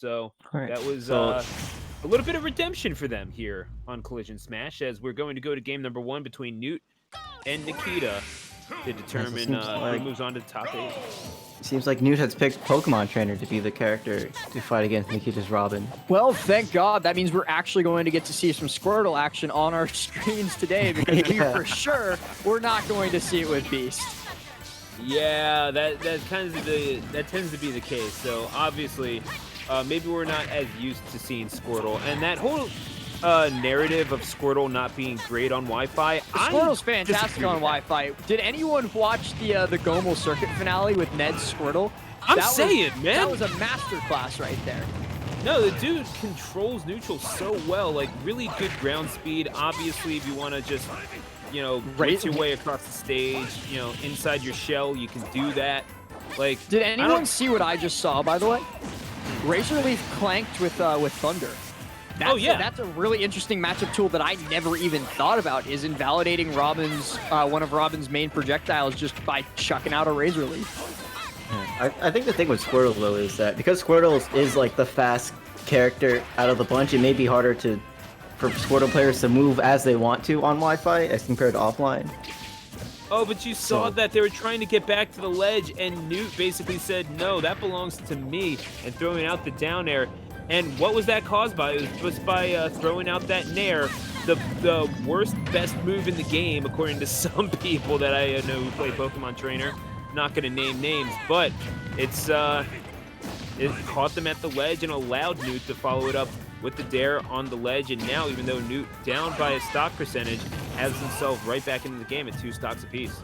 So All right. that was So a little bit of redemption for them here on Collision Smash, as we're going to go to game number 1 between Newt and Nikita to yes, it determine seems who like moves on to the top 8. Newt has picked Pokemon Trainer to be the character to fight against Nikita's Robin. Well, thank God. That means we're actually going to get to see some Squirtle action on our screens today, because we for sure we're not going to see it with Beast. Yeah, that tends to be the case. So obviously, maybe we're not as used to seeing Squirtle, and that whole narrative of Squirtle not being great on Wi-Fi. Squirtle's fantastic on Wi-Fi. Did anyone watch the Gomel Circuit finale with Ned's Squirtle? I'm saying, man, that was a masterclass right there. No, the dude controls neutral so well. Like, really good ground speed. Obviously, if you want to just, you know, race your way across the stage, you know, inside your shell, you can do that. Like, did anyone see what I just saw, by the way? Razor Leaf clanked with Thunder. That's a really interesting matchup tool that I never even thought about, is invalidating Robin's one of Robin's main projectiles just by chucking out a Razor Leaf. I think the thing with Squirtle, though, is that because Squirtle is like the fast character out of the bunch, it may be harder for Squirtle players to move as they want to on Wi-Fi as compared to offline. Oh, but you saw that they were trying to get back to the ledge, and Newt basically said, no, that belongs to me, and throwing out the down air. And what was that caused by? It was by throwing out that nair, the worst, best move in the game, according to some people that I know who play Pokemon Trainer. Not going to name names, but it caught them at the ledge and allowed Newt to follow it up with the dare on the ledge. And now, even though Newt, down by a stock percentage, has himself right back into the game at 2 stocks apiece.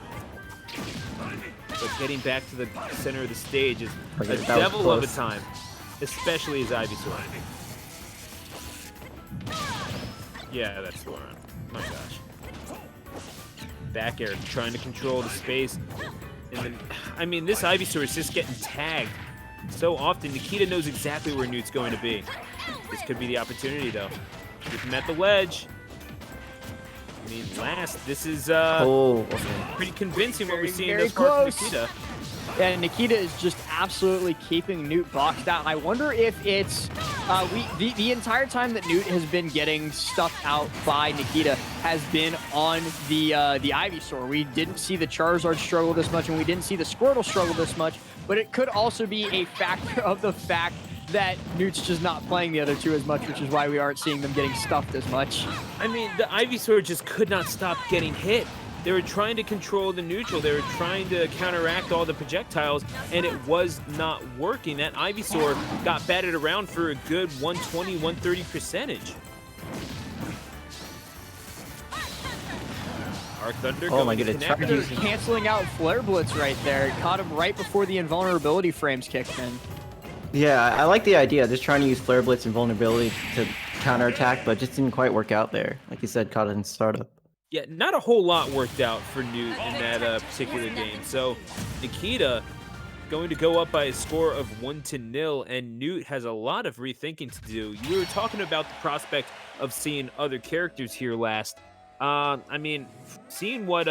But getting back to the center of the stage is a devil of a time, especially as Ivysaur. Yeah, that's the one. My gosh. Back air, trying to control the space. And then, I mean, this Ivysaur is just getting tagged so often. Nikita knows exactly where Newt's going to be. This could be the opportunity, though. Get him at the ledge. I mean, this is pretty convincing what we're seeing thus far from Nikita. Yeah, Nikita is just absolutely keeping Newt boxed out. I wonder if it's the entire time that Newt has been getting stuffed out by Nikita has been on the Ivysaur. We didn't see the Charizard struggle this much, and we didn't see the Squirtle struggle this much, but it could also be a factor of the fact that Newt's just not playing the other two as much, which is why we aren't seeing them getting stuffed as much. I mean, the Ivysaur just could not stop getting hit. They were trying to control the neutral. They were trying to counteract all the projectiles, and it was not working. That Ivysaur got batted around for a good 120, 130 percentage. Arc Thunder. Oh my goodness! Canceling out Flare Blitz right there. Caught him right before the invulnerability frames kicked in. Yeah, I like the idea. Just trying to use Flare Blitz and vulnerability to counterattack, but just didn't quite work out there. Like you said, caught it in startup. Yeah, not a whole lot worked out for Newt in that particular game. So Nikita going to go up by a score of 1-0, and Newt has a lot of rethinking to do. You were talking about the prospect of seeing other characters here last. I mean, seeing what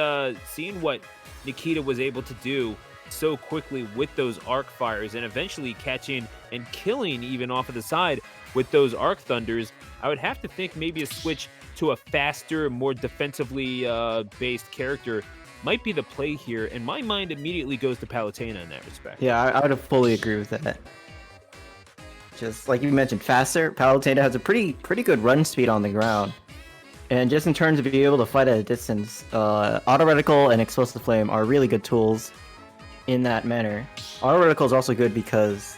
Nikita was able to do so quickly with those arc fires, and eventually catching and killing even off of the side with those arc thunders, I would have to think maybe a switch to a faster, more defensively based character might be the play here, and my mind immediately goes to Palutena in that respect. Yeah, I would fully agree with that. Just like you mentioned, faster. Palutena has a pretty good run speed on the ground, and just in terms of being able to fight at a distance, Auto Reticle and Explosive Flame are really good tools in that manner. Auto Reticle is also good because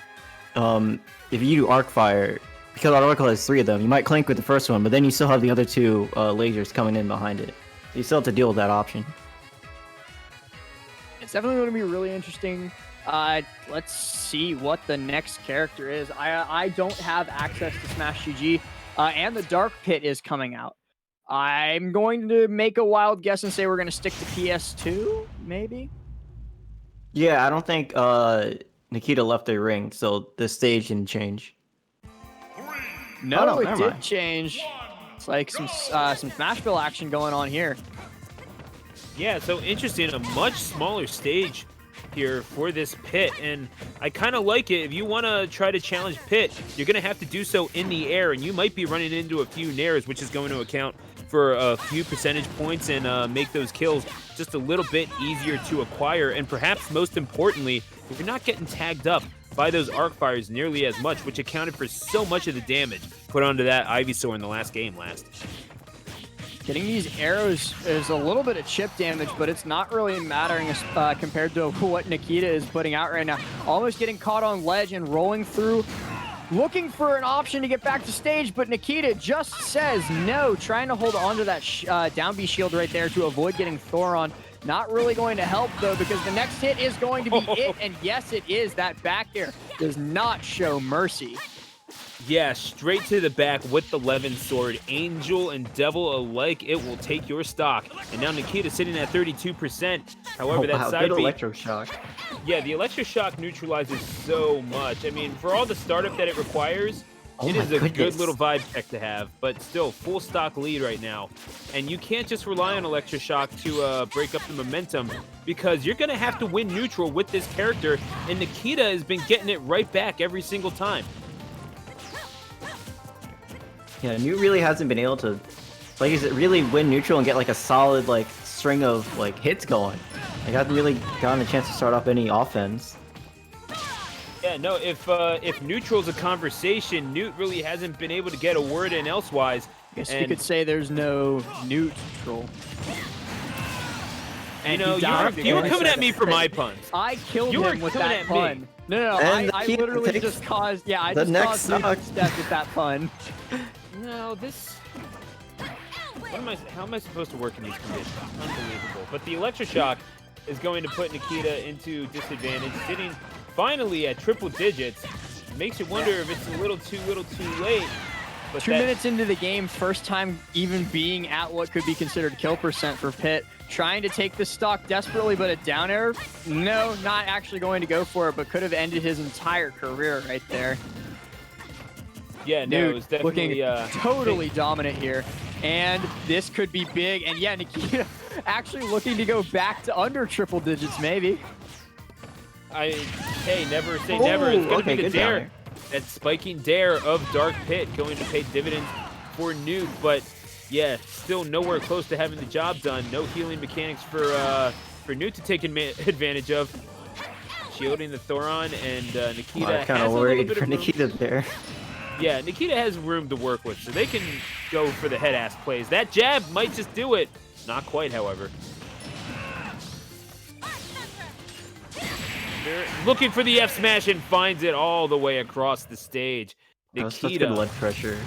if you do Arc Fire, because Auto Reticle has 3 of them, you might clink with the first one, but then you still have the other 2 lasers coming in behind it. So you still have to deal with that option. It's definitely going to be really interesting. Let's see what the next character is. I don't have access to Smash GG, and the Dark Pit is coming out. I'm going to make a wild guess and say we're going to stick to PS2, maybe? Yeah, I don't think Nikita left the ring, so the stage didn't change. No, it did change. It's like some SmashBros action going on here. Yeah, so interesting. A much smaller stage here for this Pit, and I kind of like it. If you want to try to challenge Pit, you're going to have to do so in the air, and you might be running into a few nairs, which is going to account for a few percentage points and make those kills just a little bit easier to acquire. And perhaps most importantly, you're not getting tagged up by those arc fires nearly as much, which accounted for so much of the damage put onto that Ivysaur in the last game last. Getting these arrows is a little bit of chip damage, but it's not really mattering compared to what Nikita is putting out right now. Almost getting caught on ledge and rolling through, looking for an option to get back to stage, but Nikita just says no, trying to hold on to that down B shield right there to avoid getting Thoron. Not really going to help, though, because the next hit is going to be it, and yes, it is. That back air does not show mercy. Yeah, straight to the back with the Levin sword. Angel and Devil alike, it will take your stock. And now Nikita sitting at 32%. However, that side good B... electroshock. Yeah, the electroshock neutralizes so much. I mean, for all the startup that it requires, it is a good little vibe check to have, but still, full stock lead right now. And you can't just rely on electroshock to break up the momentum, because you're going to have to win neutral with this character, and Nikita has been getting it right back every single time. Yeah, Newt really hasn't been able to, like, is it really win neutral and get like a solid like string of like hits going. Like, hasn't really gotten a chance to start off any offense. Yeah, no, if neutral's a conversation, Newt really hasn't been able to get a word in elsewise. I guess you could say there's no neutral. And you were coming at me for my puns. I killed him with that pun. No, I literally just caused, I just caused Newt steps with that pun. No, this... How am I supposed to work in these conditions? Unbelievable. But the electroshock is going to put Nikita into disadvantage, sitting finally at triple digits. Makes you wonder if it's a little too late. But 2 minutes into the game, first time even being at what could be considered kill percent for Pit. Trying to take the stock desperately, but a down air, no, not actually going to go for it, but could have ended his entire career right there. Yeah, no, it was definitely looking totally dominant here. And this could be big. And yeah, Nikita actually looking to go back to under triple digits, maybe. Hey, never say never. It's going to be the dare. That spiking dare of Dark Pit going to pay dividends for Newt. But yeah, still nowhere close to having the job done. No healing mechanics for Newt to take advantage of. Shielding the Thoron, and Nikita kind of worried for Nikita there. Yeah, Nikita has room to work with, so they can go for the head-ass plays. That jab might just do it. Not quite, however. They're looking for the F-smash and finds it all the way across the stage. Nikita, good blood pressure.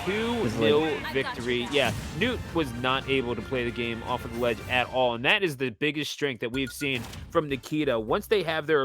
2-0 victory. Yeah, Newt was not able to play the game off of the ledge at all, and that is the biggest strength that we've seen from Nikita. Once they have their